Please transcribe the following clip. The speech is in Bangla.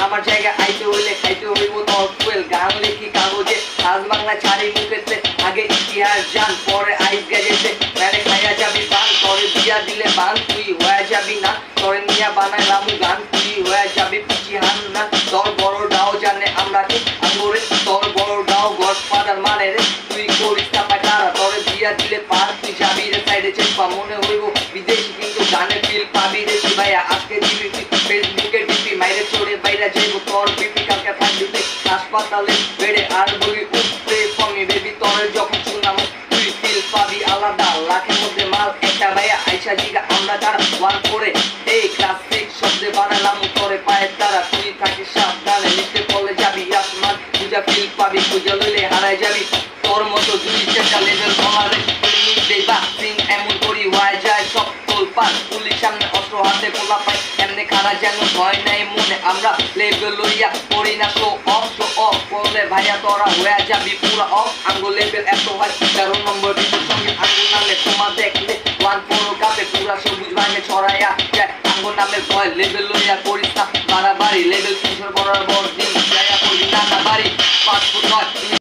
আমার জায়গা আইতে হইলে খাইতে হইব তোর ফুয়েল। গান লিখি কাগজে আজ বাংলা ছাড়ি মুখেতে, আগে ইতিহাস জান পরে আইস গেজেতে। মেরে খাইয়া যাবি বান তোরে বিয়া দিলে বান, তুই হয়ে যাবি না তোরে নিয়া বানাইলাম গান, তুই হয়ে যাবি পিছি হান না। তোর বড় ডাও জানে আমরা কি আঙ্গুরে, তোর বড় ডাও গডফাদার মানে রে, তুই করিস না পাটারা তোরে বিয়া দিলে পার, তুই যাবি রে সাইডে চেপা মনে হইব বিদেশি কিন্তু গানে ফিল পাবি রে শিবাইয়া। আজকে দিবি ফেসবুকে ডিপি মাইরে চড়ে বাইরে যাইব তোর বিপি, কালকে থাকবি হাসপাতালে বেড়ে আর বলি উঠতে ফমি বেবি। তোর যখন শুনলাম তুই ফিল পাবি আলাদা, লাখের মধ্যে মাল একটা ভাইয়া আইসা জিগা আমরা তারা ওয়ান করে এই ক্লাস 6 শব্দে বানালাম তোরে পায়ের তারা। তুই থাকিস সাবধানে নিচে পড়লে যাবি আসমান, পূজা ফিল পাবি পূজা লইলে হারাই যাবি। তোর মতো দুই চারটা লেভেল কমারে দেবা সিং এমন করি হয়ে যায় সব তোলপার, পুলিশ সামনে অস্ত্র হাতে পোলা পাই এমনি খারা যেন ভয় নাই মনে। আমরা লেভেল লইয়া করি না শো অফ করলে ভাইয়া তোরা হয়ে যাবি পুরা অফ। আঙ্গুল লেভেল এত হয় 13 নম্বর ডিপোর সঙ্গে আঙ্গুল নামে তোমা দেখলে 1-4 কাপে পুরা সবুজ ভাঙে ছড়াইয়া যায়। আঙ্গুল নামের ভয় লেভেল লইয়া করিস না বাড়াবাড়ি, লেভেল